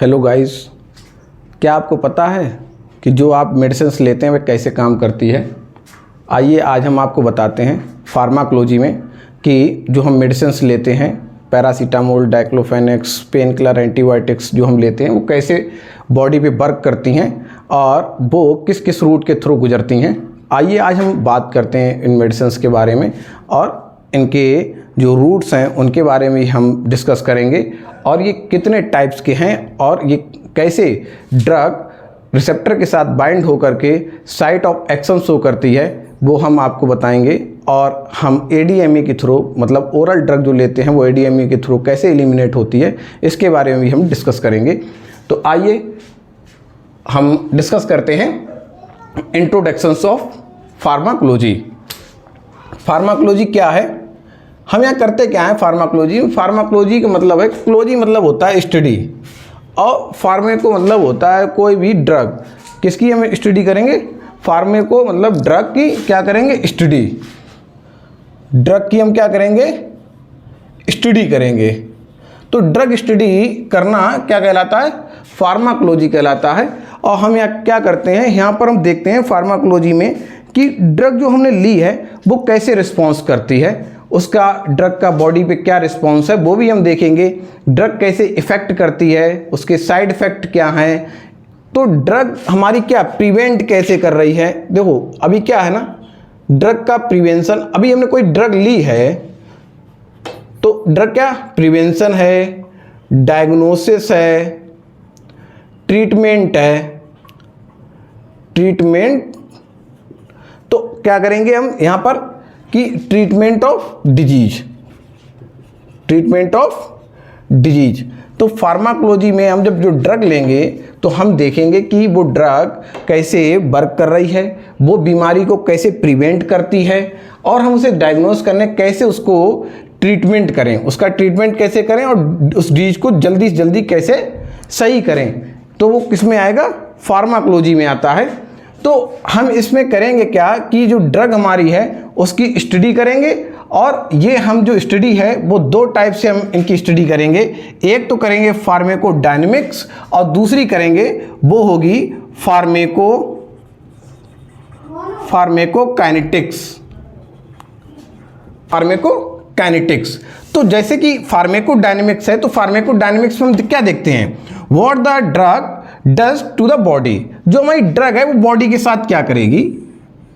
Hello guys, क्या आपको पता है कि जो आप मेडिसिन्स लेते हैं वह कैसे काम करती है? आइए आज हम आपको बताते हैं फार्माकोलॉजी में कि जो हम मेडिसिन्स लेते हैं, पैरासीटामोल, डाइक्लोफेनेक्स, पेन किलर, एंटीबायोटिक्स जो हम लेते हैं वो कैसे बॉडी पे वर्क करती हैं और वो किस किस रूट के थ्रू गुजरती हैं। आइए आज हम बात करते हैं इन मेडिसिन्स के बारे में और इनके जो रूट्स हैं उनके बारे में हम डिस्कस करेंगे और ये कितने टाइप्स के हैं और ये कैसे ड्रग रिसेप्टर के साथ बाइंड होकर के साइट ऑफ एक्शन शो करती है वो हम आपको बताएंगे। और हम एडीएमई के थ्रू, मतलब ओरल ड्रग जो लेते हैं वो एडीएमई के थ्रू कैसे एलिमिनेट होती है इसके बारे में भी हम डिस्कस करेंगे। तो आइए हम डिस्कस करते हैं इंट्रोडक्शंस ऑफ फार्माकोलॉजी। फार्माकोलॉजी क्या है, हम यहाँ करते क्या है फार्माकोलॉजी का मतलब है, क्लोजी मतलब होता है स्टडी और फार्मेको मतलब होता है कोई भी ड्रग। किसकी हम स्टडी करेंगे? फार्मेको मतलब ड्रग की क्या करेंगे? स्टडी। ड्रग की हम क्या करेंगे? स्टडी करेंगे। तो ड्रग स्टडी करना क्या कहलाता है? फार्माकोलॉजी कहलाता है। और हम यहाँ क्या करते हैं, यहाँ पर हम देखते हैं फार्माकोलॉजी में कि ड्रग जो हमने ली है वो कैसे रिस्पॉन्स करती है, उसका ड्रग का बॉडी पे क्या रिस्पॉन्स है वो भी हम देखेंगे। ड्रग कैसे इफ़ेक्ट करती है, उसके साइड इफ़ेक्ट क्या हैं, तो ड्रग हमारी क्या प्रिवेंट कैसे कर रही है। देखो अभी क्या है ना, ड्रग का प्रिवेंशन, अभी हमने कोई ड्रग ली है तो ड्रग क्या प्रिवेंशन है, डायग्नोसिस है, ट्रीटमेंट है। ट्रीटमेंट तो क्या करेंगे हम यहाँ पर कि treatment of disease, treatment of disease. तो फार्माकोलॉजी में हम जब जो ड्रग लेंगे तो हम देखेंगे कि वो ड्रग कैसे वर्क कर रही है, वो बीमारी को कैसे प्रिवेंट करती है और हम उसे डायग्नोस करने कैसे उसको ट्रीटमेंट करें, उसका ट्रीटमेंट कैसे करें और उस डिजीज को जल्दी से जल्दी कैसे सही करें। तो वो किस में आएगा? फार्माकोलॉजी में आता है। तो हम इसमें करेंगे क्या कि जो ड्रग हमारी है उसकी स्टडी करेंगे और ये हम जो स्टडी है वो दो टाइप से हम इनकी स्टडी करेंगे। एक तो करेंगे फार्मेकोडायनेमिक्स और दूसरी करेंगे वो होगी फार्मेकोकाइनेटिक्स। तो जैसे कि फार्मेकोडायनेमिक्स है तो फार्मेकोडायनेमिक्स में हम क्या देखते हैं, what the drug does to the body. जो हमारी ड्रग है वो बॉडी के साथ क्या करेगी,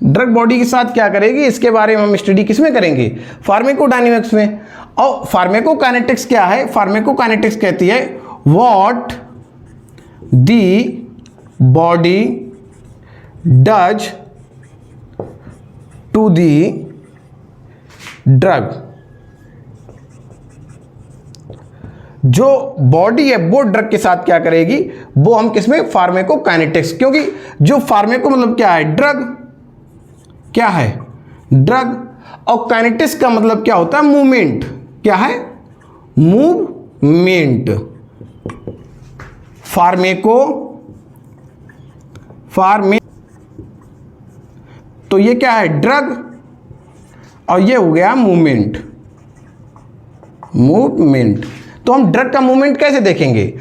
ड्रग बॉडी के साथ क्या करेगी, इसके बारे में हम स्टडी किस में करेंगे? फार्मेकोडायनेमिक्स में। और फार्मेकोकाइनेटिक्स क्या है? फार्मेकोकाइनेटिक्स कहती है what the body does to the drug. जो बॉडी है वो ड्रग के साथ क्या करेगी वो हम किसमें? फार्मेकोकाइनेटिक्स। क्योंकि जो फार्मेको मतलब क्या है? ड्रग। क्या है? ड्रग। और काइनेटिक्स का मतलब क्या होता है? मूवमेंट। क्या है? मूवमेंट। तो ये क्या है? ड्रग और ये हो गया मूवमेंट। तो हम ड्रग का मूवमेंट कैसे देखेंगे?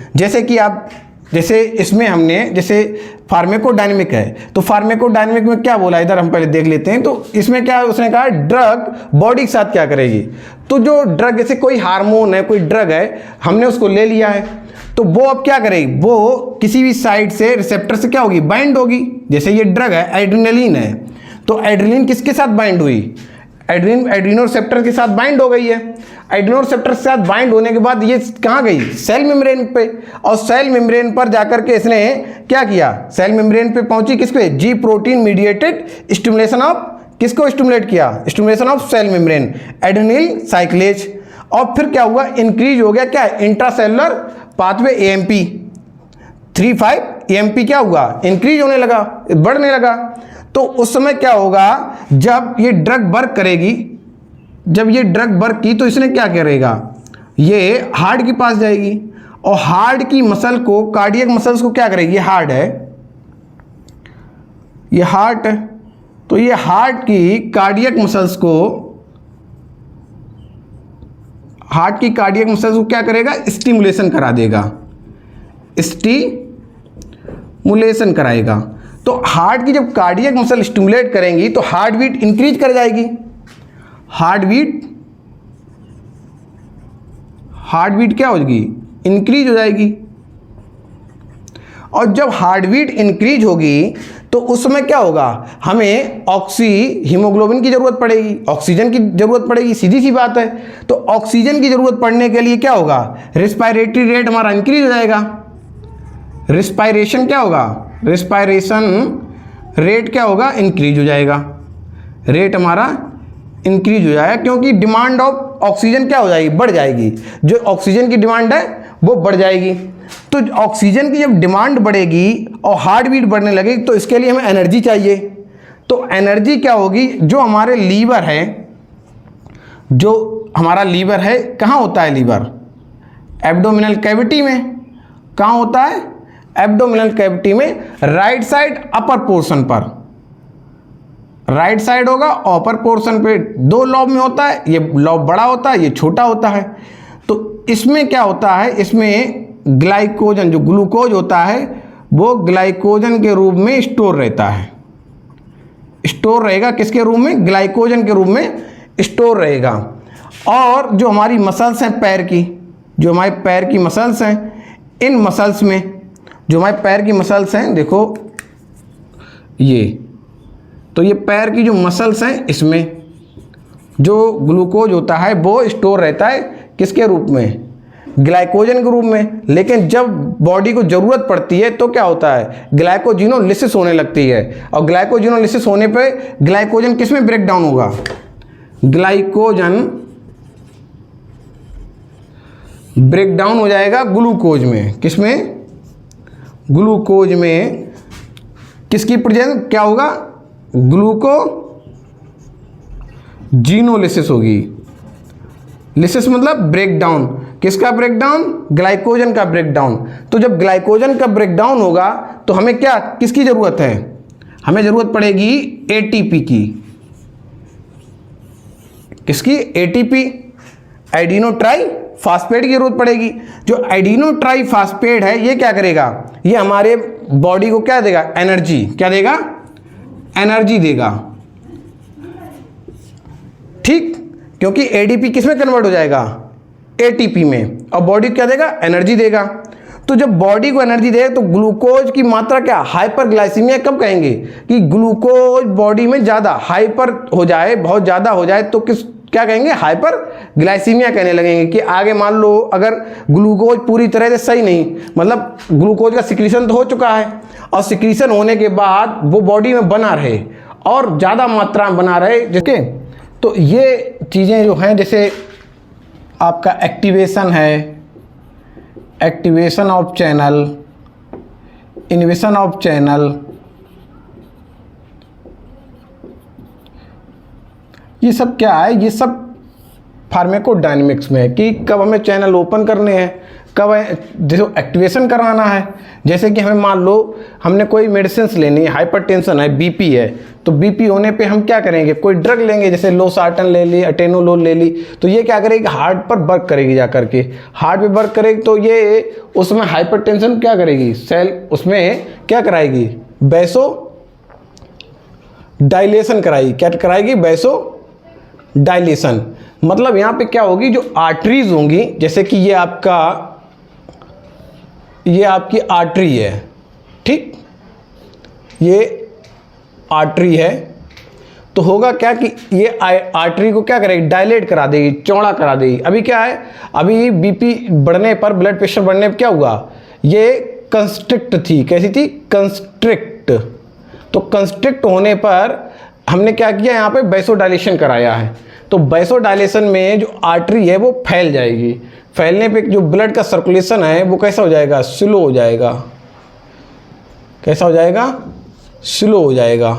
जैसे इसमें हमने जैसे फार्मेकोडायनेमिक है तो फार्मेकोडायनेमिक में क्या बोला, इधर हम पहले देख लेते हैं। तो इसमें क्या उसने कहा ड्रग बॉडी के साथ क्या करेगी। तो जो ड्रग, जैसे कोई हार्मोन है, कोई ड्रग है, हमने उसको ले लिया है तो वो अब क्या करेगी, वो किसी भी साइड से रिसेप्टर से क्या होगी? बाइंड होगी। जैसे ये ड्रग है, एड्रेनलिन है, तो एड्रेनलिन किसके साथ बाइंड हुई? एड्रीनो रिसेप्टर के साथ बाइंड हो गई है। एड्रीनो रिसेप्टर के साथ बाइंड होने के बाद ये कहाँ गई? सेल मेम्ब्रेन पे। और सेल मेम्ब्रेन पर जाकर के इसने क्या किया? सेल मेम्ब्रेन पे पहुंची किस पे? G protein mediated stimulation of, किसको स्टिमुलेट किया? Stimulation of cell membrane, adrenal cyclase. और फिर क्या हुआ? इंक्रीज हो गया क्या? इंट्रासेलुलर पाथवे एएमपी 3,5 एएमपी क्या हुआ? इंक्रीज होने लगा, बढ़ने लगा। तो उस समय क्या होगा, जब ये ड्रग वर्क करेगी, जब ये ड्रग वर्क की तो इसने क्या करेगा? ये हार्ट के पास जाएगी और हार्ट की मसल को, कार्डियक मसल्स को क्या करेगी? ये हार्ट है, ये हार्ट है, तो ये हार्ट की कार्डियक मसल्स को हार्ट की कार्डियक मसल्स को क्या करेगा, स्टिमुलेशन करा देगा। स्टिमुलेशन कराएगा। तो हार्ट की जब कार्डियक मसल स्टिमुलेट करेंगी तो हार्ट बीट इंक्रीज कर जाएगी, हार्ट बीट क्या होगी, इंक्रीज हो जाएगी। और जब हार्ट बीट इंक्रीज होगी तो उसमें क्या होगा, हमें हीमोग्लोबिन की ज़रूरत पड़ेगी, ऑक्सीजन की ज़रूरत पड़ेगी, सीधी सी बात है। तो ऑक्सीजन की ज़रूरत पड़ने के लिए क्या होगा, रेस्पिरेटरी रेट हमारा इंक्रीज हो जाएगा। रेस्पिरेशन क्या होगा, रेस्पिरेशन रेट क्या होगा, इंक्रीज हो जाएगा, रेट हमारा इंक्रीज हो जाएगा, क्योंकि डिमांड ऑफ ऑक्सीजन क्या हो जाएगी, बढ़ जाएगी। जो ऑक्सीजन की डिमांड है वो बढ़ जाएगी। तो ऑक्सीजन की जब डिमांड बढ़ेगी और हार्ट बीट बढ़ने लगेगी तो इसके लिए हमें एनर्जी चाहिए। तो एनर्जी क्या होगी, जो हमारे लीवर है, जो हमारा लीवर है कहाँ होता है, लीवर एब्डोमिनल कैविटी में। कहाँ होता है, एब्डोमिनल कैविटी में, राइट साइड अपर पोर्शन पर, राइट साइड होगा, अपर पोर्शन पे 2 लॉब में होता है, ये लॉब बड़ा होता है, ये छोटा होता है। तो इसमें क्या होता है, इसमें ग्लाइकोजन, जो ग्लूकोज होता है वो ग्लाइकोजन के रूप में स्टोर रहता है, स्टोर रहेगा, किसके रूप में, ग्लाइकोजन के रूप में स्टोर रहेगा। और जो हमारी मसल्स हैं पैर की, जो हमारे पैर की मसल्स हैं, इन मसल्स में, जो हमारे पैर की मसल्स हैं, देखो ये, तो ये पैर की जो मसल्स हैं इसमें जो ग्लूकोज होता है वो स्टोर रहता है किसके रूप में, ग्लाइकोजन के रूप में। लेकिन जब बॉडी को ज़रूरत पड़ती है तो क्या होता है, ग्लाइकोजिनोलिसिस होने लगती है। और ग्लाइकोजिनोलिसिस होने पे ग्लाइकोजन किस में ब्रेक डाउन होगा, ग्लाइकोजन ब्रेक डाउन हो जाएगा ग्लूकोज में, किस में, ग्लूकोज में। किसकी प्रेजेंस क्या होगा, ग्लूकोजिनोलिसिस होगी। लिसिस मतलब ब्रेक डाउन, किसका ब्रेक डाउन, ग्लाइकोजन का ब्रेक डाउन। तो जब ग्लाइकोजन का ब्रेक डाउन होगा तो हमें क्या, किसकी ज़रूरत है, हमें ज़रूरत पड़ेगी एटीपी की। किसकी, एटीपी, एडिनो ट्राई फास्फेट की जरूरत पड़ेगी। जो एडिनो ट्राई फास्फेट है ये क्या करेगा, ये हमारे बॉडी को क्या देगा, एनर्जी, क्या देगा, एनर्जी देगा, ठीक। क्योंकि एडीपी किस में कन्वर्ट हो जाएगा, एटीपी में, और बॉडी क्या देगा, एनर्जी देगा। तो जब बॉडी को एनर्जी देगा तो ग्लूकोज की मात्रा क्या, हाइपरग्लाइसीमिया कब कहेंगे, कि ग्लूकोज बॉडी में ज़्यादा हाइपर हो जाए, बहुत ज़्यादा हो जाए तो किस, क्या कहेंगे, हाइपरग्लाइसीमिया कहने लगेंगे। कि आगे मान लो अगर ग्लूकोज पूरी तरह से सही नहीं, मतलब ग्लूकोज का सिक्रीशन तो हो चुका है और सिक्रीशन होने के बाद वो बॉडी में बना रहे और ज़्यादा मात्रा में बना रहे, जिसके तो ये चीज़ें जो हैं, जैसे आपका एक्टिवेशन है, activation of channel, inhibition of channel, ये सब क्या है, ये सब फार्माकोडायनेमिक्स में है कि कब हमें चैनल ओपन करने हैं, कब जैसे एक्टिवेशन कराना है। जैसे कि हमें मान लो हमने कोई मेडिसिन लेनी है, हाइपरटेंशन है, बीपी है, तो बीपी होने पे हम क्या करेंगे, कोई ड्रग लेंगे, जैसे लोसार्टन ले ली, अटेनोलोल ले ली, तो ये क्या करेगी, हार्ट पर वर्क करेगी, जा करके हार्ट पे वर्क करेगी, तो ये उसमें हाइपरटेंशन क्या करेगी, सेल उसमें क्या कराएगी, वैसो डायलेशन कराएगी, क्या कराएगी, वैसो डायलेशन। मतलब यहाँ पे क्या होगी, जो आर्टरीज होंगी, जैसे कि ये आपका, ये आपकी आर्टरी है, ठीक, ये आर्टरी है, तो होगा क्या कि ये आर्टरी को क्या करेगी, डायलेट करा देगी, चौड़ा करा देगी। अभी क्या है, अभी बीपी बढ़ने पर, ब्लड प्रेशर बढ़ने पर क्या हुआ, ये कंस्ट्रिक्ट थी, कैसी थी, कंस्ट्रिक्ट। तो कंस्ट्रिक्ट होने पर हमने क्या किया, यहाँ पे वैसोडायलेशन कराया है। तो वैसोडायलेशन में जो आर्टरी है वो फैल जाएगी, फैलने पे जो ब्लड का सर्कुलेशन है वो कैसा हो जाएगा, स्लो हो जाएगा, कैसा हो जाएगा, स्लो हो जाएगा।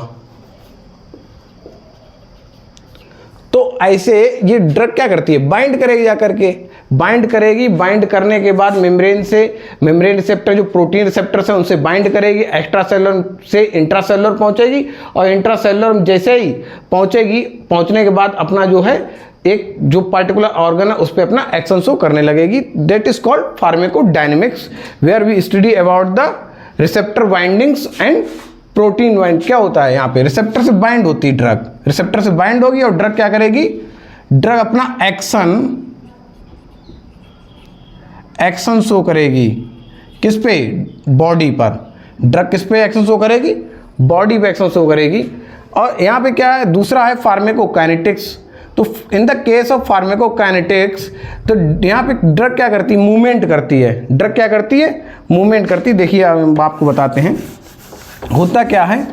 तो ऐसे ये ड्रग क्या करती है, बाइंड करेगी, जा करके बाइंड करेगी, बाइंड करने के बाद मेम्ब्रेन से, मेम्ब्रेन रिसेप्टर जो प्रोटीन रिसेप्टर्स हैं उनसे बाइंड करेगी, एक्स्ट्रा सेलुलर से इंट्रासेलुलर पहुंचेगी, और इंट्रासेलुलर जैसे ही पहुंचेगी, पहुंचने के बाद अपना जो है एक जो पार्टिकुलर ऑर्गन है उस पर अपना एक्शन शो करने लगेगी। That is called pharmacodynamics, where we study about the receptor bindings and protein bind. क्या होता है यहाँ पे, रिसेप्टर से बाइंड होती है ड्रग, रिसेप्टर से बाइंड होगी और ड्रग क्या करेगी, ड्रग अपना एक्शन शो करेगी। किस पे, बॉडी पर। ड्रग किस पे एक्शन शो करेगी, बॉडी पे एक्शन शो करेगी। और यहाँ पे क्या है, दूसरा है फार्माकोकाइनेटिक्स। तो in the case of pharmacokinetics, तो यहाँ पे ड्रग क्या करती है, मूवमेंट करती है। ड्रग क्या करती है, मूवमेंट करती है। देखिए हम आपको बताते हैं होता क्या है।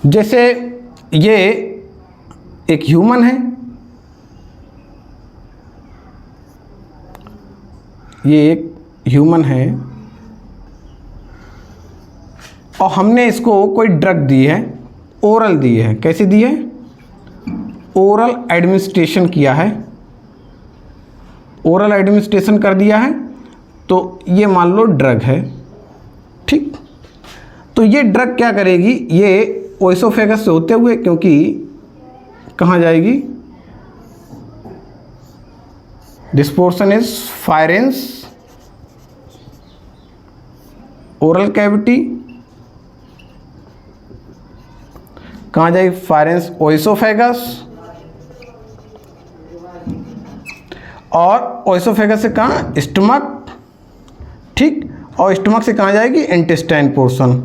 जैसे ये एक ह्यूमन है, ये एक ह्यूमन है और हमने इसको कोई ड्रग दी है, ओरल दी है। कैसे दी है, ओरल एडमिनिस्ट्रेशन किया है, ओरल एडमिनिस्ट्रेशन कर दिया है। तो ये मान लो ड्रग है, ठीक। तो ये ड्रग क्या करेगी, ये ओएसोफेगस से होते हुए, क्योंकि कहाँ जाएगी, this portion is pharynx oral cavity, कहाँ जाएगी, फायरेंस ओएसोफेगस, और ओएसोफेगस से कहाँ, स्टमक, ठीक। और स्टमक से कहाँ जाएगी, इंटेस्टाइन पोर्शन,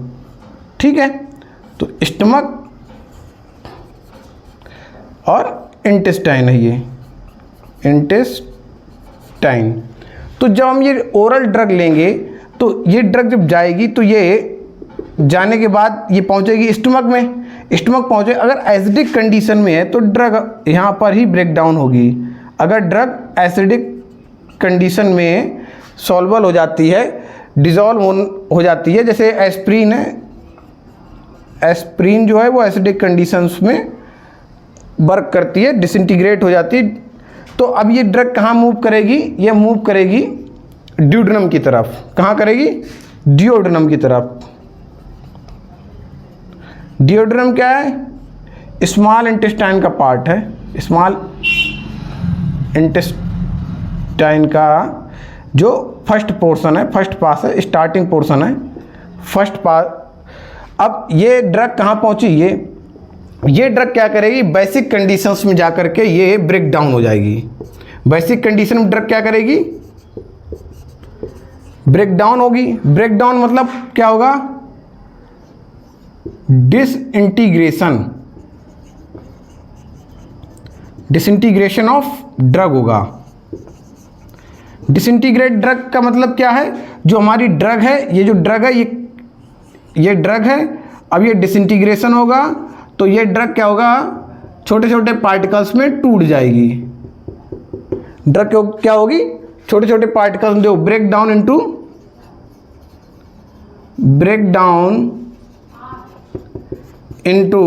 ठीक है। तो स्टमक और इंटेस्टाइन है ये, इंटेस्टाइन। तो जब हम ये ओरल ड्रग लेंगे तो ये ड्रग जब जाएगी तो ये जाने के बाद ये पहुंचेगी स्टमक में, स्टमक पहुंचे। अगर एसिडिक कंडीशन में है तो ड्रग यहाँ पर ही ब्रेक डाउन होगी। अगर ड्रग एसिडिक कंडीशन में सॉल्वल हो जाती है, डिज़ोल्व हो जाती है, जैसे एस्प्रीन है, एस्प्रीन जो है वो एसिडिक कंडीशंस में वर्क करती है, डिसइंटीग्रेट हो जाती है। तो अब ये ड्रग कहाँ मूव करेगी, ये मूव करेगी ड्यूडेनम की तरफ। कहाँ करेगी, डिओडेनम की तरफ। डिओडेनम क्या है, स्मॉल इंटेस्टाइन का पार्ट है, स्मॉल इंटेस्टाइन का जो फर्स्ट पोर्शन है, फर्स्ट पास है, स्टार्टिंग पोर्शन है, फर्स्ट पास। अब ये ड्रग कहाँ पहुंची, ये ड्रग क्या करेगी, बेसिक कंडीशंस में जाकर के ये ब्रेक डाउन हो जाएगी। बेसिक कंडीशन में ड्रग क्या करेगी, ब्रेक डाउन होगी। ब्रेक डाउन मतलब क्या होगा, डिसइंटीग्रेशन, डिसइंटीग्रेशन ऑफ ड्रग होगा। डिसइंटीग्रेट ड्रग का मतलब क्या है, जो हमारी ड्रग है, ये जो ड्रग है, ये ड्रग है, अब ये डिसइंटीग्रेशन होगा तो ये ड्रग क्या होगा, छोटे छोटे पार्टिकल्स में टूट जाएगी। ड्रग क्या होगी, छोटे छोटे पार्टिकल्स जो break down into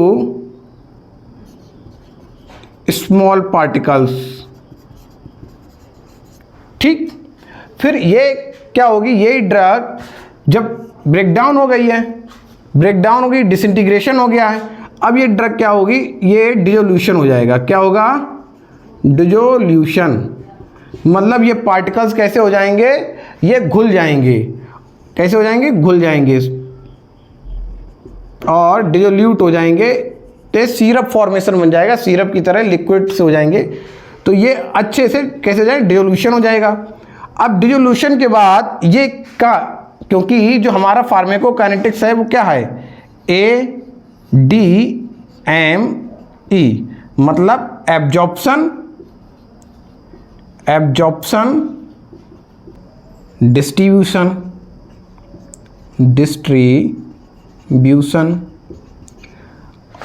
small particles, ठीक। फिर ये क्या होगी, ये ड्रग जब ब्रेक डाउन हो गई है, ब्रेक डाउन हो गई, डिसइंटीग्रेशन हो गया है, अब ये ड्रग क्या होगी, ये डिसोल्यूशन हो जाएगा। क्या होगा, डिसोल्यूशन। मतलब ये पार्टिकल्स कैसे हो जाएंगे, ये घुल जाएंगे। कैसे हो जाएंगे, घुल जाएंगे और डिसोल्यूट हो जाएंगे, तो सिरप फॉर्मेशन बन जाएगा, सिरप की तरह लिक्विड से हो जाएंगे। तो ये अच्छे से कैसे हो जाएगा, डिसोल्यूशन हो जाएगा। अब डिसोल्यूशन के बाद ये का, क्योंकि जो हमारा फार्माकोकाइनेटिक्स है वो क्या है, ADME, मतलब एब्जॉर्प्शन, डिस्ट्रीब्यूशन,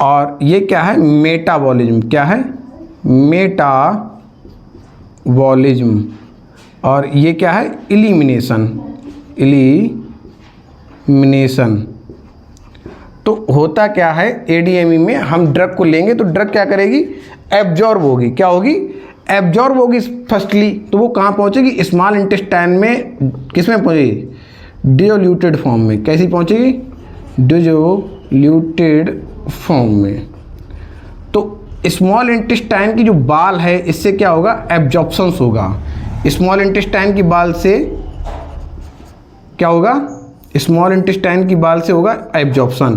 और ये क्या है, मेटाबॉलिज्म। क्या है, मेटाबॉलिज्म। और ये क्या है, इलिमिनेशन। तो होता क्या है, ADME में हम ड्रग को लेंगे तो ड्रग क्या करेगी, एब्जॉर्ब होगी। क्या होगी, एब्जॉर्ब होगी फर्स्टली। तो वो कहाँ पहुँचेगी, स्मॉल इंटेस्टाइन में। किस में पहुँचेगी, डिसोल्यूटेड फॉर्म में। कैसी पहुँचेगी, डिसोल्यूटेड फॉर्म में। स्मॉल इंटेस्टाइन की जो बाल है इससे क्या होगा, एब्जॉर्प्शन होगा। स्मॉल इंटेस्टाइन की बाल से क्या होगा, स्मॉल इंटेस्टाइन की बाल से होगा एब्जॉर्प्शन।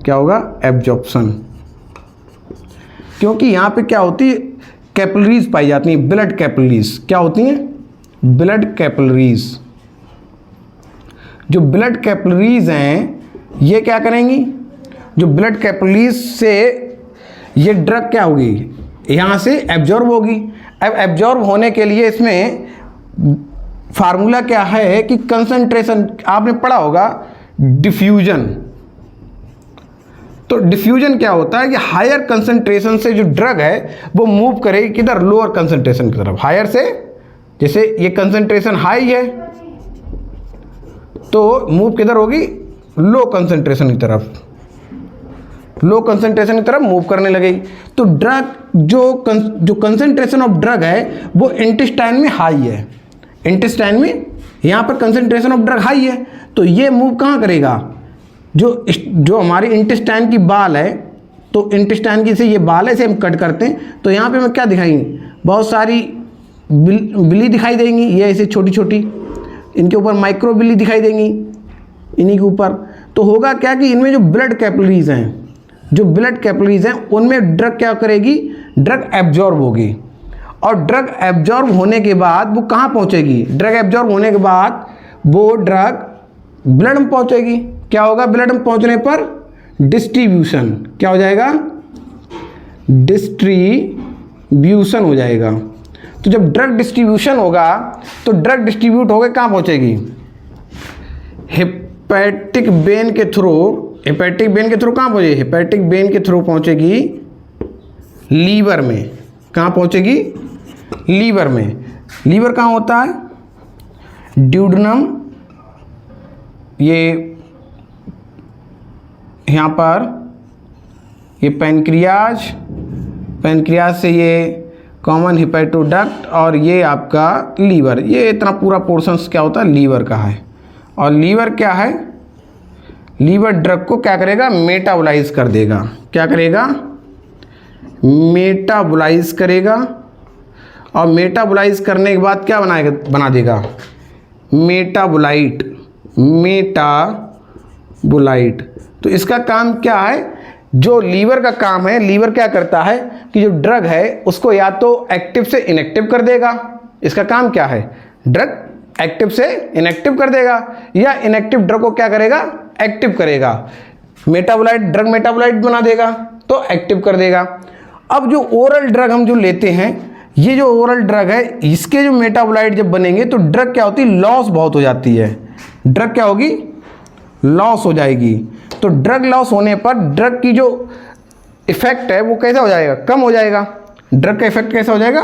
क्या होगा, एब्जॉर्प्शन। क्योंकि यहाँ पे क्या होती है, कैपिलरीज पाई जाती हैं, ब्लड कैपिलरीज। क्या होती हैं, ब्लड कैपिलरीज। जो ब्लड कैपिलरीज हैं ये क्या करेंगी, जो ब्लड कैपिलरीज से ये ड्रग क्या होगी, यहाँ से एब्जॉर्ब होगी। अब एब्जॉर्ब होने के लिए इसमें फार्मूला क्या है कि कंसंट्रेशन, आपने पढ़ा होगा डिफ्यूजन। तो डिफ्यूजन क्या होता है कि हायर कंसंट्रेशन से जो ड्रग है वो मूव करेगी किधर, लोअर कंसंट्रेशन की तरफ। हायर से, जैसे ये कंसंट्रेशन हाई है तो मूव किधर होगी, लो कंसंट्रेशन की तरफ, लो कंसंट्रेशन की तरफ मूव करने लगेगी। तो ड्रग जो कंसंट्रेशन ऑफ ड्रग है वो इंटेस्टाइन में हाई है, इंटेस्टाइन में यहाँ पर कंसंट्रेशन ऑफ ड्रग हाई है, तो ये मूव कहाँ करेगा, जो हमारी इंटेस्टाइन की बाल है, तो इंटेस्टाइन की से ये बाल है, से हम कट करते हैं तो यहाँ पे हमें क्या दिखाएंगे, बहुत सारी बिल्ली दिखाई देंगी, ये ऐसे छोटी छोटी, इनके ऊपर माइक्रो बिल्ली दिखाई देंगी इन्हीं के ऊपर। तो होगा क्या कि इनमें जो ब्लड कैपिलरीज हैं, जो ब्लड कैपिलरीज हैं उनमें ड्रग क्या करेगी, ड्रग एब्जॉर्ब होगी। और ड्रग एब्जॉर्ब होने के बाद वो कहाँ पहुँचेगी, ड्रग एब्जॉर्ब होने के बाद वो ड्रग ब्लड में पहुँचेगी। क्या होगा, ब्लड में पहुँचने पर डिस्ट्रीब्यूशन, क्या हो जाएगा, डिस्ट्रीब्यूशन हो जाएगा। तो जब ड्रग डिस्ट्रीब्यूशन होगा तो ड्रग डिस्ट्रीब्यूट होकर कहाँ पहुँचेगी, हेपेटिक वेन के थ्रू, हेपेटिक वेन के थ्रू कहाँ पहुँचेगी, हेपेटिक वेन के थ्रू पहुँचेगी लीवर में। कहाँ पहुँचेगी, लीवर में। लीवर कहाँ होता है, ड्यूडेनम, ये यहाँ पर ये पैनक्रियाज, पैनक्रियाज से ये कॉमन हिपैटोडक्ट और ये आपका लीवर, ये इतना पूरा पोर्शंस क्या होता है, लीवर का है। और लीवर क्या है, लीवर ड्रग को क्या करेगा, मेटाबोलाइज कर देगा। क्या करेगा, मेटाबोलाइज करेगा। और मेटाबोलाइज करने के बाद क्या बना देगा, मेटाबोलाइट, मेटाबोलाइट। तो इसका काम क्या है, जो लीवर का काम है, लीवर क्या करता है कि जो ड्रग है उसको या तो एक्टिव से इनएक्टिव कर देगा। इसका काम क्या है, ड्रग एक्टिव से इनएक्टिव कर देगा, या इनएक्टिव ड्रग को क्या करेगा, एक्टिव करेगा। मेटाबोलाइट, ड्रग मेटाबोलाइट बना देगा तो एक्टिव कर देगा। अब जो ओरल ड्रग हम जो लेते हैं, ये जो ओरल ड्रग है इसके जो मेटाबोलाइट जब बनेंगे तो ड्रग क्या होती है, लॉस बहुत हो जाती है। ड्रग क्या होगी, लॉस हो जाएगी। तो ड्रग लॉस होने पर ड्रग की जो इफेक्ट है वो कैसा हो जाएगा, कम हो जाएगा। ड्रग का इफेक्ट कैसा हो जाएगा,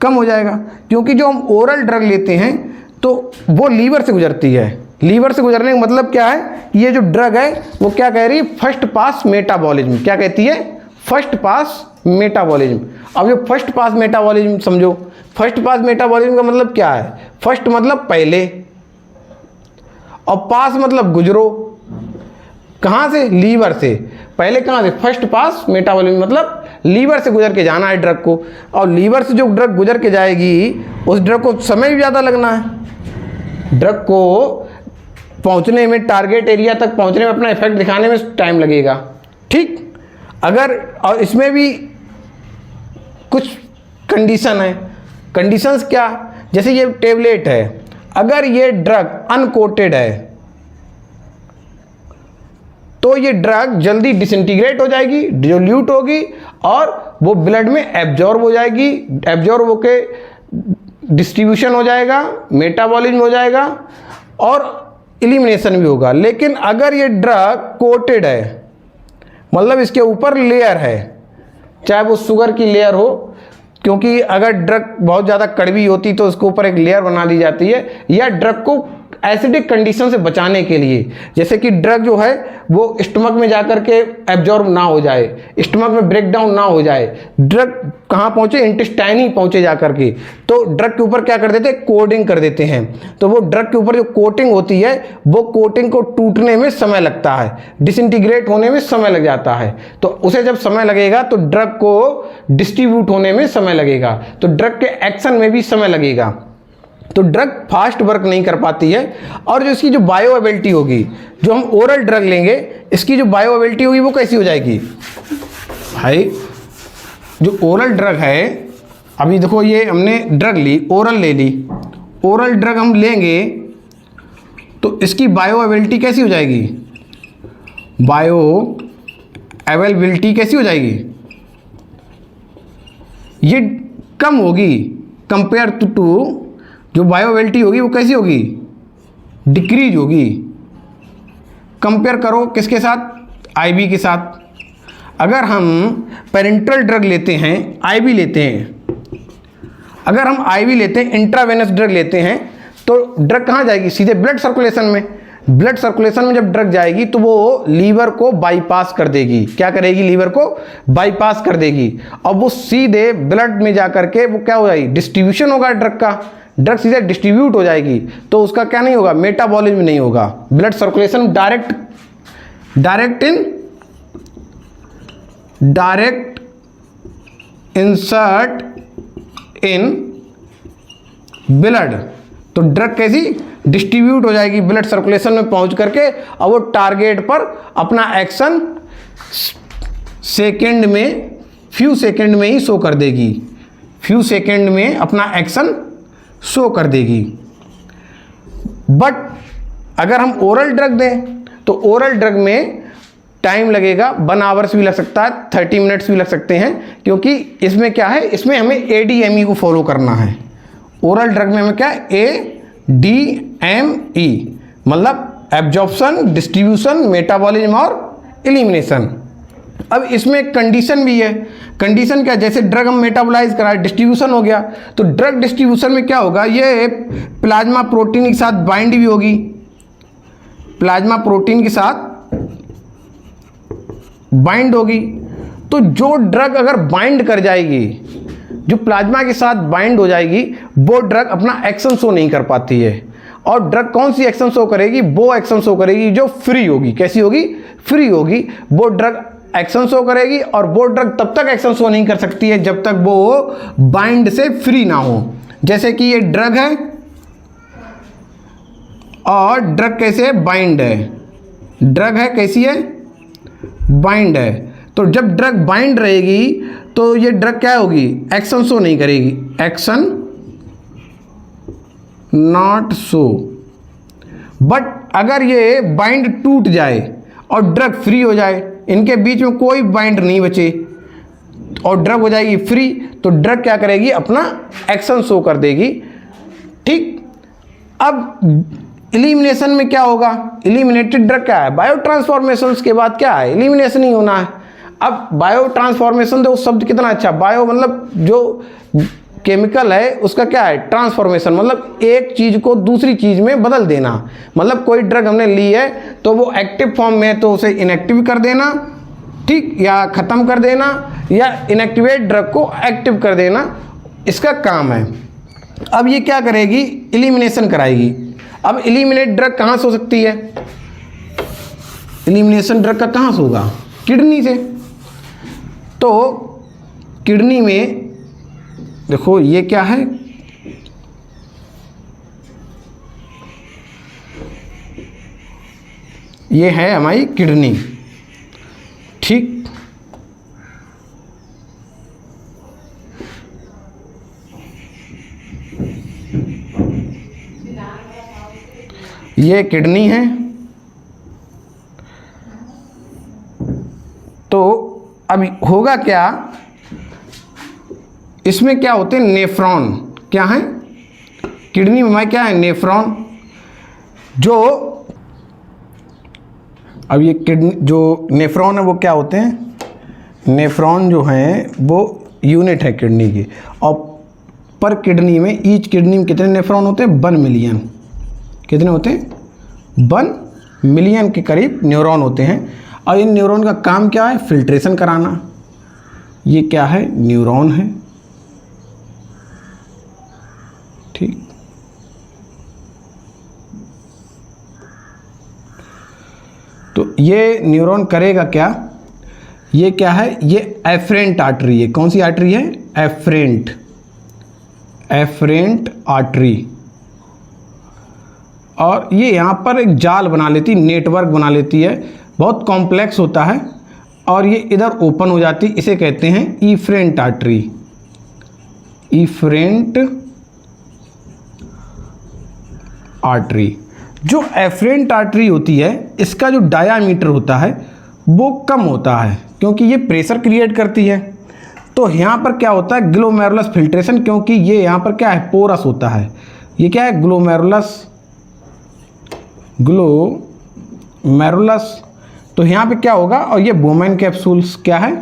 कम हो जाएगा। क्योंकि जो हम ओरल ड्रग लेते हैं तो वो लीवर से गुजरती है। लीवर से गुजरने का मतलब क्या है, ये जो ड्रग है वो क्या कह रही है, फर्स्ट पास मेटाबॉलिज्म। क्या कहती है, फर्स्ट पास मेटाबॉलिज्म। अब जो फर्स्ट पास मेटाबॉलिज्म समझो, फर्स्ट पास मेटाबॉलिज्म का मतलब क्या है, फर्स्ट मतलब पहले, और पास मतलब गुजरो। कहाँ से, लीवर से। पहले कहाँ से, फर्स्ट पास मेटाबॉलिज्म मतलब लीवर से गुजर के जाना है ड्रग को। और लीवर से जो ड्रग गुजर के जाएगी उस ड्रग को समय भी ज़्यादा लगना है। ड्रग को पहुँचने में, टारगेट एरिया तक पहुँचने में, अपना इफेक्ट दिखाने में टाइम लगेगा। ठीक, अगर, और इसमें भी कुछ कंडीशन है। कंडीशंस क्या, जैसे ये टेबलेट है, अगर ये ड्रग अनकोटेड है तो ये ड्रग जल्दी डिसइंटीग्रेट हो जाएगी, डिसोल्यूट होगी, और वो ब्लड में एब्जॉर्ब हो जाएगी। एब्जॉर्ब होके डिस्ट्रीब्यूशन हो जाएगा, मेटाबॉलिज्म हो जाएगा, और एलिमिनेशन भी होगा। लेकिन अगर ये ड्रग कोटेड है, मतलब इसके ऊपर लेयर है, चाहे वो शुगर की लेयर हो, क्योंकि अगर ड्रग बहुत ज़्यादा कड़वी होती तो उसके ऊपर एक लेयर बना दी जाती है, या ड्रग को एसिडिक कंडीशन से बचाने के लिए, जैसे कि ड्रग जो है वो स्टमक में जाकर के एब्जॉर्ब ना हो जाए, स्टमक में ब्रेकडाउन ना हो जाए, ड्रग कहाँ पहुँचे, इंटेस्टाइन ही पहुँचे जाकर के, तो ड्रग के ऊपर क्या कर देते हैं, कोटिंग कर देते हैं। तो वो ड्रग के ऊपर जो कोटिंग होती है वो कोटिंग को टूटने में समय लगता है, डिसइंटीग्रेट होने में समय लग जाता है। तो उसे जब समय लगेगा तो ड्रग को डिस्ट्रीब्यूट होने में समय लगेगा, तो ड्रग के एक्शन में भी समय लगेगा, तो ड्रग फास्ट वर्क नहीं कर पाती है। और जो इसकी जो बायोअवेलेबिलिटी होगी, जो हम ओरल ड्रग लेंगे इसकी जो बायोअवेलेबिलिटी होगी वो कैसी हो जाएगी भाई, जो ओरल ड्रग है, अभी देखो ये हमने ड्रग ली, ओरल ले ली, ओरल ड्रग हम लेंगे तो इसकी बायोअवेलेबिलिटी कैसी हो जाएगी, बायोअवेलेबिलिटी कैसी हो जाएगी, ये कम होगी कंपेयर टू जो बायोअवेलेबिलिटी होगी वो कैसी होगी, डिक्रीज होगी। कंपेयर करो किसके साथ, आईवी के साथ। अगर हम पेरेंटल ड्रग लेते हैं, आईवी लेते हैं, अगर हम आईवी लेते हैं, इंट्रावेनस ड्रग लेते हैं, तो ड्रग कहाँ जाएगी, सीधे ब्लड सर्कुलेशन में। ब्लड सर्कुलेशन में जब ड्रग जाएगी तो वो लीवर को बाईपास कर देगी, क्या करेगी, लीवर को बाईपास कर देगी, और वो सीधे ब्लड में जा करके वो क्या हो जाएगी, डिस्ट्रीब्यूशन होगा ड्रग का, ड्रग सीधे डिस्ट्रीब्यूट हो जाएगी, तो उसका क्या नहीं होगा, मेटाबॉलिज्म नहीं होगा, blood circulation direct insert in blood, तो ड्रग कैसी डिस्ट्रीब्यूट हो जाएगी ब्लड सर्कुलेशन में पहुंच करके, और वो टारगेट पर अपना एक्शन सेकंड में, फ्यू सेकंड में ही शो कर देगी, फ्यू सेकंड में अपना एक्शन शो कर देगी। बट अगर हम ओरल ड्रग दें तो ओरल ड्रग में टाइम लगेगा, 1 आवर्स भी लग सकता है, 30 मिनट्स भी लग सकते हैं, क्योंकि इसमें क्या है, इसमें हमें ADME को फॉलो करना है। ओरल ड्रग में हमें क्या है, ADME मतलब एब्जॉर्प्शन, डिस्ट्रीब्यूशन, मेटाबॉलिज्म और एलिमिनेशन। अब इसमें एक कंडीशन भी है, कंडीशन क्या, जैसे ड्रग हम मेटाबोलाइज कराए, डिस्ट्रीब्यूशन हो गया, तो ड्रग डिस्ट्रीब्यूशन में क्या होगा, ये प्लाज्मा प्रोटीन के साथ बाइंड भी होगी, प्लाज्मा प्रोटीन के साथ बाइंड होगी। तो जो ड्रग अगर बाइंड कर जाएगी, जो प्लाज्मा के साथ बाइंड हो जाएगी, वो ड्रग अपना एक्शन शो नहीं कर पाती है। और ड्रग कौन सी एक्शन शो करेगी, वो एक्शन शो करेगी जो फ्री होगी, कैसी होगी, फ्री होगी, वो ड्रग एक्शन शो करेगी। और वो ड्रग तब तक एक्शन शो नहीं कर सकती है जब तक वो बाइंड से फ्री ना हो। जैसे कि ये ड्रग है और ड्रग कैसे है, बाइंड है, ड्रग है कैसी है, बाइंड है। तो जब ड्रग बाइंड रहेगी तो ये ड्रग क्या होगी, एक्शन शो नहीं करेगी, एक्शन नॉट शो। बट अगर ये बाइंड टूट जाए और ड्रग फ्री हो जाए, इनके बीच में कोई बाइंड नहीं बचे और ड्रग हो जाएगी फ्री, तो ड्रग क्या करेगी, अपना एक्शन शो कर देगी। ठीक, अब एलिमिनेशन में क्या होगा, एलिमिनेटेड ड्रग क्या है, बायो ट्रांसफॉर्मेशन के बाद क्या है, एलिमिनेशन ही होना है। अब बायो ट्रांसफॉर्मेशन देखो शब्द कितना अच्छा, बायो मतलब जो केमिकल है उसका क्या है, ट्रांसफॉर्मेशन, मतलब एक चीज़ को दूसरी चीज़ में बदल देना। मतलब कोई ड्रग हमने ली है तो वो एक्टिव फॉर्म में है तो उसे इनएक्टिव कर देना, ठीक, या ख़त्म कर देना, या इनएक्टिवेट ड्रग को एक्टिव कर देना, इसका काम है। अब ये क्या करेगी, एलिमिनेशन कराएगी। अब एलिमिनेट ड्रग कहाँ से हो सकती है, एलिमिनेशन ड्रग का कहाँ से होगा, किडनी से। तो किडनी में देखो ये क्या है, ये है हमारी किडनी, ठीक। ये किडनी है। तो अभी होगा क्या, इसमें क्या होते हैं, नेफ्रॉन, क्या है, किडनी में हमारे क्या है, नेफ्रॉन। जो अब ये किडनी जो नेफ्रॉन है वो क्या होते हैं, नेफ्रॉन जो हैं वो यूनिट है किडनी की, और पर किडनी में, ईच किडनी में कितने नेफ्रॉन होते हैं, 1 मिलियन, कितने होते हैं? 1 मिलियन के करीब न्यूरॉन होते हैं। और इन न्यूरॉन का काम क्या है? फिल्ट्रेशन कराना। ये क्या है? न्यूरॉन है, ठीक। तो ये न्यूरॉन करेगा क्या? ये क्या है? ये एफरेंट आर्टरी है। कौन सी आर्टरी है? Efferent artery. और ये यहाँ पर एक जाल बना लेती, नेटवर्क बना लेती है, बहुत कॉम्प्लेक्स होता है। और ये इधर ओपन हो जाती, इसे कहते हैं इफरेंट आर्टरी। Efferent artery. जो एफरेंट आर्टरी होती है, इसका जो डायामीटर होता है वो कम होता है, क्योंकि ये प्रेशर क्रिएट करती है। तो यहाँ पर क्या होता है? ग्लोमेरुलस फिल्ट्रेशन, क्योंकि ये यहाँ पर क्या है? पोरस होता है। ये क्या है? ग्लोमेरुलस। तो यहाँ पे क्या होगा? और ये बोमैन कैप्सूल्स, क्या है?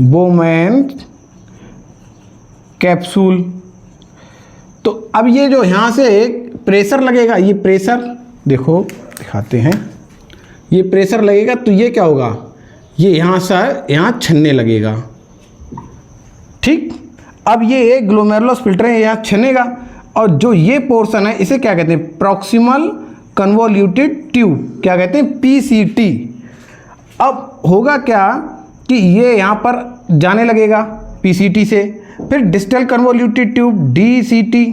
Bowman capsule. तो अब ये जो यहाँ से एक प्रेशर लगेगा, ये प्रेशर देखो, दिखाते हैं। ये प्रेशर लगेगा तो ये क्या होगा? ये यहाँ से यहाँ छनने लगेगा, ठीक। अब ये ग्लोमेरुलस फिल्टर है, यहाँ छनेगा। और जो ये पोर्शन है, इसे क्या कहते हैं? प्रॉक्सिमल कन्वोल्यूटेड ट्यूब, क्या कहते हैं? PCT। अब होगा क्या कि ये यहाँ पर जाने लगेगा PCT से, फिर डिस्टल कन्वोल्यूटेड ट्यूब DCT,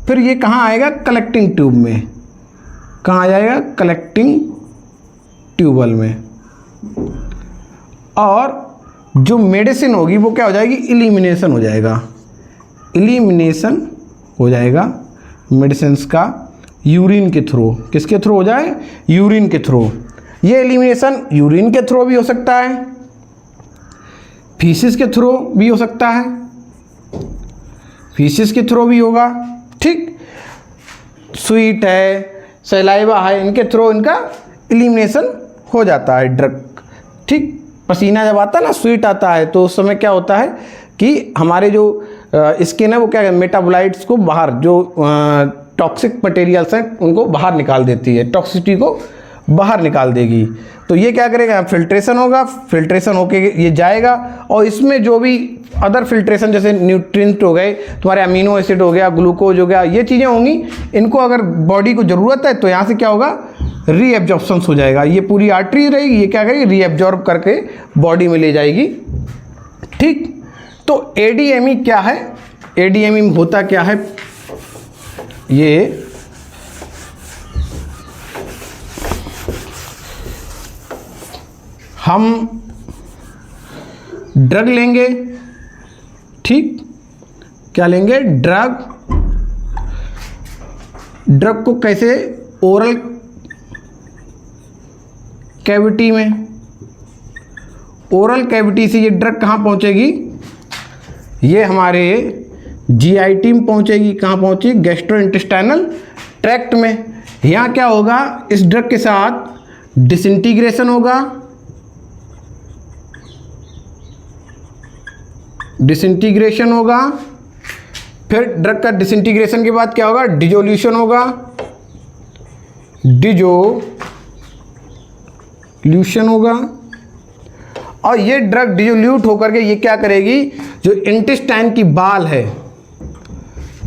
फिर ये कहाँ आएगा? कलेक्टिंग ट्यूब में। कहाँ आ जाएगा? कलेक्टिंग ट्यूबल में। और जो मेडिसिन होगी वो क्या हो जाएगी? इलिमिनेशन हो जाएगा। इलिमिनेशन हो जाएगा मेडिसिन का यूरिन के थ्रू। किसके थ्रू हो जाए? यूरिन के थ्रू। ये एलिमिनेशन यूरिन के थ्रू भी हो सकता है, फीसिस के थ्रू भी हो सकता है, फीसिस के थ्रू भी होगा, ठीक। स्वीट है, सलाइवा है, इनके थ्रू इनका एलिमिनेशन हो जाता है ड्रग, ठीक। पसीना जब आता है ना, स्वीट आता है, तो उस समय क्या होता है कि हमारे जो स्किन है वो क्या है? मेटाबोलाइट्स को बाहर, जो टॉक्सिक मटेरियल्स हैं उनको बाहर निकाल देती है, टॉक्सिसिटी को बाहर निकाल देगी। तो ये क्या करेगा? फिल्ट्रेशन होगा, फिल्ट्रेशन होके ये जाएगा। और इसमें जो भी अदर फिल्ट्रेशन, जैसे न्यूट्रिएंट हो गए, तुम्हारे अमीनो एसिड हो गया, ग्लूकोज हो गया, ये चीज़ें होंगी, इनको अगर बॉडी को ज़रूरत है तो यहाँ से क्या होगा? रीएब्जॉर्प्शन हो जाएगा। ये पूरी आर्टरी रहेगी, ये क्या करेगी? रीएब्जॉर्ब करके बॉडी में ले जाएगी, ठीक। तो ADME क्या है? ADME होता क्या है? ये हम ड्रग लेंगे, ठीक। क्या लेंगे? ड्रग को कैसे? ओरल कैविटी में। ओरल कैविटी से ये ड्रग कहाँ पहुँचेगी? ये हमारे GIT में पहुँचेगी। कहाँ पहुँची? गैस्ट्रोइंटेस्टाइनल ट्रैक्ट में। यहाँ क्या होगा? इस ड्रग के साथ डिसइंटीग्रेशन होगा, डिसइंटीग्रेशन होगा। फिर ड्रग का डिसइंटीग्रेशन के बाद क्या होगा? डिजोल्यूशन होगा, डिजोल्यूशन होगा। और ये ड्रग डिजोल्यूट होकर के ये क्या करेगी? जो इंटेस्टाइन की बाल है,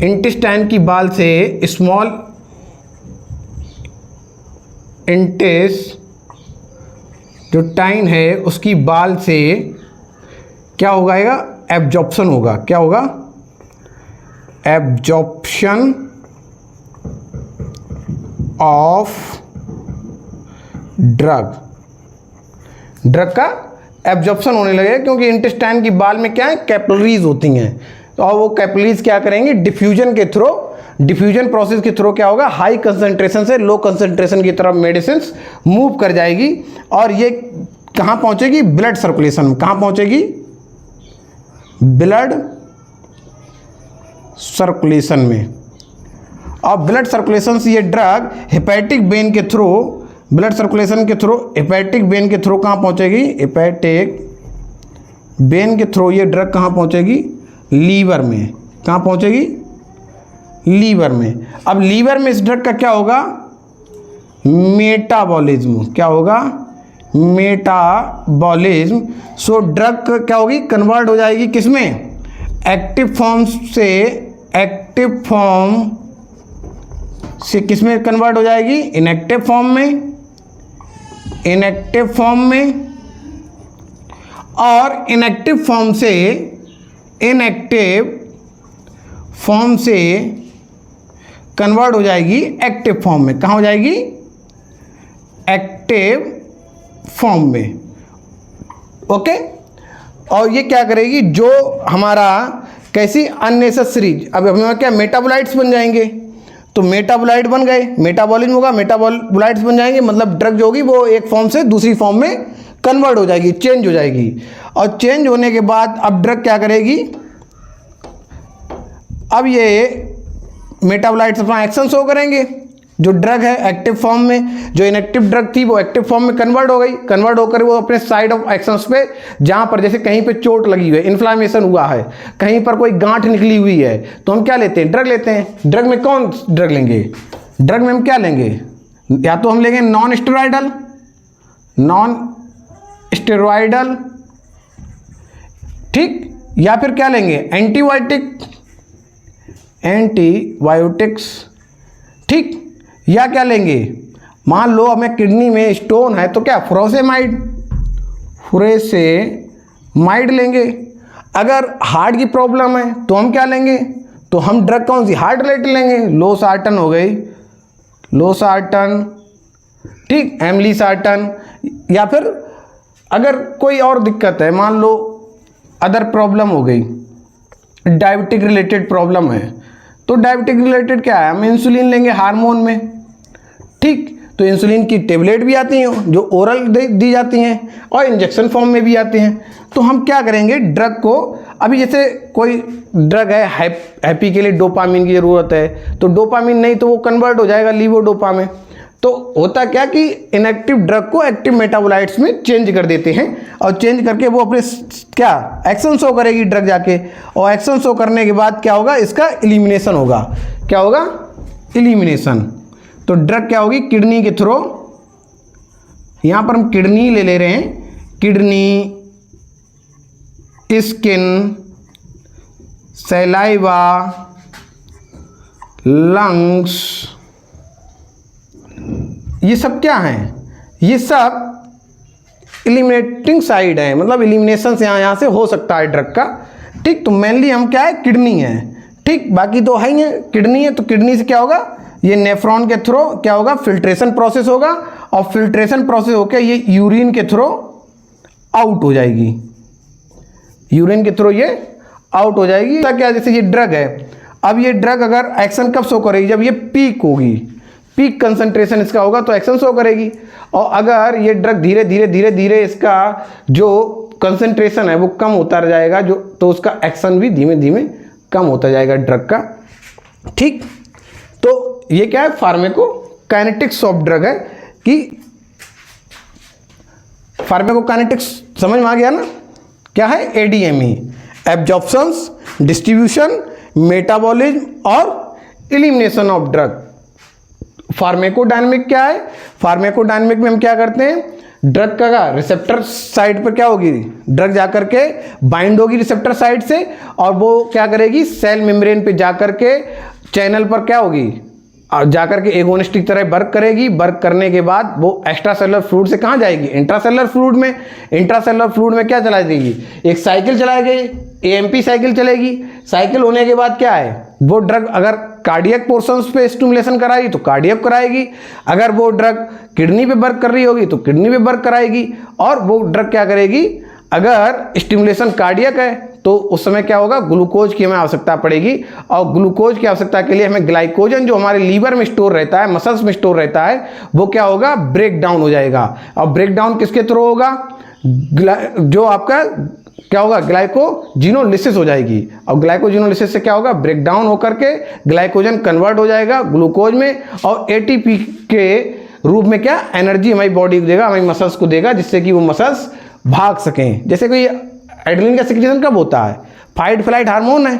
इंटेस्टाइन की बाल से स्मॉल जो टाइन है उसकी बाल से क्या होगा? एब्जॉर्प्शन होगा। क्या होगा? एब्जॉर्प्शन ऑफ ड्रग का एब्जॉर्प्शन होने लगेगा, क्योंकि इंटेस्टाइन की बाल में क्या है? कैपिलरीज होती हैं। तो और वो कैपिलरीज क्या करेंगे? डिफ्यूजन के थ्रू, डिफ्यूजन प्रोसेस के थ्रू क्या होगा? हाई कंसंट्रेशन से लो कंसंट्रेशन की तरफ मेडिसिन मूव कर जाएगी। और ये कहाँ पहुँचेगी? ब्लड सर्कुलेशन में। कहाँ पहुँचेगी? ब्लड सर्कुलेशन में। और ब्लड सर्कुलेशन से ये ड्रग हेपेटिक वेन के थ्रू, ब्लड सर्कुलेशन के थ्रू, हेपेटिक वेन के थ्रू कहाँ पहुँचेगी? हेपेटिक वेन के थ्रू ये ड्रग कहाँ पहुँचेगी? लीवर में। कहाँ पहुँचेगी? लीवर में। अब लीवर में इस ड्रग का क्या होगा, मेटाबॉलिज्म। क्या होगा, मेटाबॉलिज्म। सो ड्रग क्या होगी, कन्वर्ट हो जाएगी किसमें, एक्टिव फॉर्म से, एक्टिव फॉर्म से किसमें कन्वर्ट हो जाएगी, इनएक्टिव फॉर्म में, इनएक्टिव फॉर्म में, और इनएक्टिव फॉर्म से, इनएक्टिव फॉर्म से कन्वर्ट हो जाएगी एक्टिव फॉर्म में। कहाँ हो जाएगी, एक्टिव फॉर्म में। ओके, और ये क्या करेगी, जो हमारा कैसी अननेसेसरी, अब हमें क्या मेटाबोलाइट्स बन जाएंगे, तो मेटाबोलाइट बन गए, मेटाबॉलिज्म होगा, मेटाबोलाइट्स बन जाएंगे, मतलब ड्रग जो होगी वो एक फॉर्म से दूसरी फॉर्म में कन्वर्ट हो जाएगी, चेंज हो जाएगी। और चेंज होने के बाद अब ड्रग क्या करेगी, अब ये मेटाबोलाइट्स अपना एक्शन शो करेंगे। जो ड्रग है एक्टिव फॉर्म में, जो इनएक्टिव ड्रग थी वो एक्टिव फॉर्म में कन्वर्ट हो गई, कन्वर्ट होकर वो अपने साइड ऑफ एक्शंस पे, जहां पर जैसे कहीं पे चोट लगी हुई है, इन्फ्लामेशन हुआ है, कहीं पर कोई गांठ निकली हुई है, तो हम क्या लेते हैं, ड्रग लेते हैं। ड्रग में कौन ड्रग लेंगे, ड्रग में हम क्या लेंगे, या तो हम लेंगे नॉन स्टेरॉयडल, नॉन स्टेरॉयडल, ठीक, या फिर क्या लेंगे, एंटीबायोटिक, एंटीबायोटिक्स, ठीक, या क्या लेंगे, मान लो हमें किडनी में स्टोन है तो क्या, फुरोसेमाइड, फुरोसेमाइड लेंगे। अगर हार्ट की प्रॉब्लम है तो हम क्या लेंगे, तो हम ड्रग कौन सी, हार्ट रिलेटेड लेंगे, लोसार्टन हो गई, लोसार्टन, ठीक, एमलीसार्टन। या फिर अगर कोई और दिक्कत है, मान लो अदर प्रॉब्लम हो गई, डायबिटिक रिलेटेड प्रॉब्लम है, तो डायबिटिक रिलेटेड क्या है, हम इंसुलिन लेंगे हार्मोन में, ठीक। तो इंसुलिन की टेबलेट भी आती हैं जो ओरल दी जाती हैं, और इंजेक्शन फॉर्म में भी आती हैं। तो हम क्या करेंगे, ड्रग को, अभी जैसे कोई ड्रग है हैप्पी के लिए डोपामिन की ज़रूरत है, तो डोपामिन नहीं तो वो कन्वर्ट हो जाएगा लीवोडोपा में। तो होता क्या कि इनएक्टिव ड्रग को एक्टिव मेटाबोलाइट्स में चेंज कर देते हैं, और चेंज करके वो अपने क्या एक्शन शो करेगी ड्रग जाके, और एक्शन शो करने के बाद क्या होगा, इसका एलिमिनेशन होगा। क्या होगा, एलिमिनेशन। तो ड्रग क्या होगी, किडनी के थ्रू, यहां पर हम किडनी ले रहे हैं, किडनी, स्किन, सैलाइवा, लंग्स, ये सब क्या हैं, ये सब एलिमिनेटिंग साइड है, मतलब एलिमिनेशन से यहाँ से हो सकता है ड्रग का, ठीक। तो मेनली हम क्या है, किडनी है, ठीक, बाकी तो है ही है, किडनी है, तो किडनी से क्या होगा, ये नेफ्रॉन के थ्रू क्या होगा, फिल्ट्रेशन प्रोसेस होगा, और फिल्ट्रेशन प्रोसेस होकर ये यूरिन के थ्रू आउट हो जाएगी, यूरिन के थ्रू ये आउट हो जाएगी। तो क्या, जैसे ये ड्रग है, अब ये ड्रग अगर एक्शन कब शो करेगी, जब ये पीक होगी, पीक कंसंट्रेशन इसका होगा तो एक्शन शो करेगी। और अगर ये ड्रग धीरे धीरे धीरे धीरे इसका जो कंसंट्रेशन है वो कम होता जाएगा, जो तो उसका एक्शन भी धीमे धीमे कम होता जाएगा ड्रग का, ठीक। तो ये क्या है, फार्माकोकाइनेटिक्स ऑफ ड्रग है, कि फार्माकोकाइनेटिक्स समझ में आ गया ना, क्या है, एडीएमई, एब्जॉर्प्शंस, डिस्ट्रीब्यूशन, मेटाबॉलिज्म और एलिमिनेशन ऑफ ड्रग। फार्माकोडायनेमिक क्या है, फार्माकोडायनेमिक में हम क्या करते हैं, ड्रग का रिसेप्टर साइड पर क्या होगी, ड्रग जाकर के बाइंड होगी रिसेप्टर साइड से, और वो क्या करेगी, सेल मेम्ब्रेन पे जाकर के चैनल पर क्या होगी, और जाकर के एगोनिस्ट की तरह वर्क करेगी। वर्क करने के बाद वो एक्स्ट्रा सेलुलर फ्लूइड से कहाँ जाएगी, इंट्रासेलुलर फ्लूइड में। इंट्रासेलुलर फ्लूइड में क्या चलाई देगी, एक साइकिल चलाएगी, एएमपी साइकिल चलेगी। साइकिल होने के बाद क्या है, वो ड्रग अगर कार्डियक पोर्शंस पे स्टिमुलेशन कराएगी तो कार्डियक कराएगी, अगर वो ड्रग किडनी पे वर्क कर रही होगी तो किडनी पे वर्क कराएगी। और वो ड्रग क्या करेगी, अगर स्टिमुलेशन कार्डियक है तो उस समय क्या होगा, ग्लूकोज की हमें आवश्यकता पड़ेगी, और ग्लूकोज की आवश्यकता के लिए हमें ग्लाइकोजन जो हमारे लीवर में स्टोर रहता है, मसल्स में स्टोर रहता है, वो क्या होगा, ब्रेक डाउन हो जाएगा। और ब्रेक डाउन किसके थ्रू होगा, जो आपका क्या होगा, ग्लाइकोजिनोलिसिस हो जाएगी। और ग्लाइकोजिनोलिसिस से क्या होगा, ब्रेक डाउन होकर के ग्लाइकोजन कन्वर्ट हो जाएगा ग्लूकोज में, और एटीपी के रूप में क्या एनर्जी हमारी बॉडी को देगा, हमारी मसल्स को देगा, जिससे कि वो मसल्स भाग सकें। जैसे कोई एड्रेनलिन का सिक्रेशन कब होता है, फाइट फ्लाइट हार्मोन है,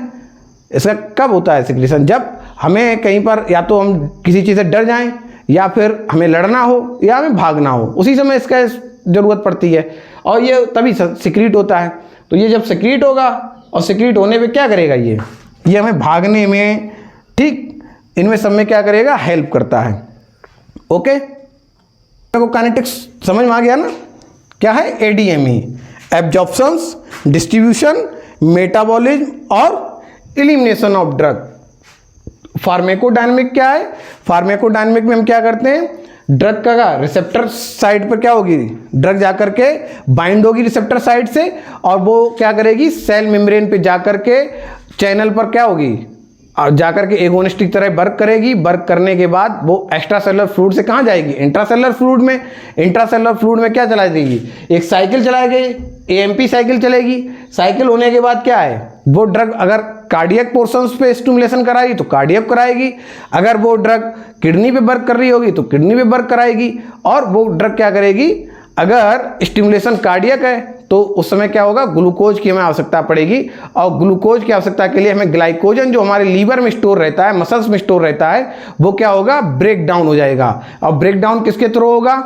इसका कब होता है सिक्रेशन, जब हमें कहीं पर या तो हम किसी चीज़ से डर जाएं या फिर हमें लड़ना हो या हमें भागना हो, उसी समय इसका ज़रूरत पड़ती है और ये तभी सिक्रीट होता है। तो ये जब सिक्रीट होगा और सिक्रीट होने पे क्या करेगा, ये हमें भागने में, ठीक, इनमें सब में क्या करेगा, हेल्प करता है। ओके, को काइनेटिक्स समझ में आ गया ना। क्या है एडीएमई, एब्जॉर्प्शंस, डिस्ट्रीब्यूशन, मेटाबॉलिज्म और एलिमिनेशन ऑफ ड्रग। फार्मेकोडायनेमिक क्या है, फार्मेकोडायनेमिक में हम क्या करते हैं, ड्रग का रिसेप्टर साइड पर क्या होगी, ड्रग जाकर के बाइंड होगी रिसेप्टर साइड से और वो क्या करेगी, सेल मेम्ब्रेन पे जाकर के चैनल पर क्या होगी, और जाकर के एगोनिस्टिक तरह वर्क करेगी। वर्क करने के बाद वो एक्स्ट्रासेलुलर फ्लूइड से कहाँ जाएगी, इंट्रासेलुलर फ्लूइड में। इंट्रासेलुलर फ्लूइड में क्या चला देगी, एक साइकिल चलाएगी, एएमपी साइकिल चलेगी। साइकिल होने के बाद क्या है, वो ड्रग अगर कार्डियक पोर्शंस पे स्टिमुलेशन कराएगी तो कार्डियक कराएगी, अगर वो ड्रग किडनी पे वर्क कर रही होगी तो किडनी पे वर्क कराएगी, और वो ड्रग क्या करेगी, अगर स्टिमुलेशन कार्डियक है तो उस समय क्या होगा, ग्लूकोज की हमें आवश्यकता पड़ेगी, और ग्लूकोज की आवश्यकता के लिए हमें ग्लाइकोजन जो हमारे लीवर में स्टोर रहता है, मसल्स में स्टोर रहता है, वो क्या होगा, ब्रेक डाउन हो जाएगा। और ब्रेक डाउन किसके थ्रू होगा,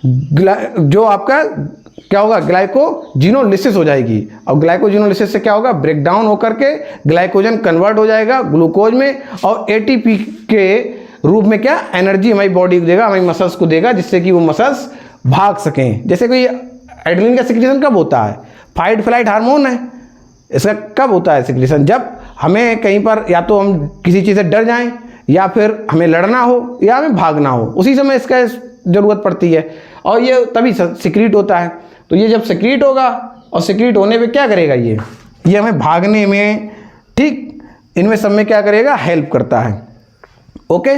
जो आपका क्या होगा, ग्लाइकोजिनोलिसिस हो जाएगी। और ग्लाइकोजिनोलिसिस से क्या होगा, ब्रेक डाउन होकर के ग्लाइकोजन कन्वर्ट हो जाएगा ग्लूकोज में, और एटीपी के रूप में क्या एनर्जी हमारी बॉडी को देगा, हमारी मसल्स को देगा, जिससे कि वो मसल्स भाग सकें। जैसे कोई एड्रेनलिन का सिक्रीशन कब होता है, फाइट फ्लाइट हार्मोन है, इसका कब होता है सिक्रीशन, जब हमें कहीं पर या तो हम किसी चीज़ से डर जाएं या फिर हमें लड़ना हो या हमें भागना हो, उसी समय इसका ज़रूरत पड़ती है और ये तभी सिक्रीट होता है। तो ये जब सिक्रीट होगा और सिक्रीट होने पे क्या करेगा, ये हमें भागने में, ठीक, इनमें सब में क्या करेगा, हेल्प करता है। ओके।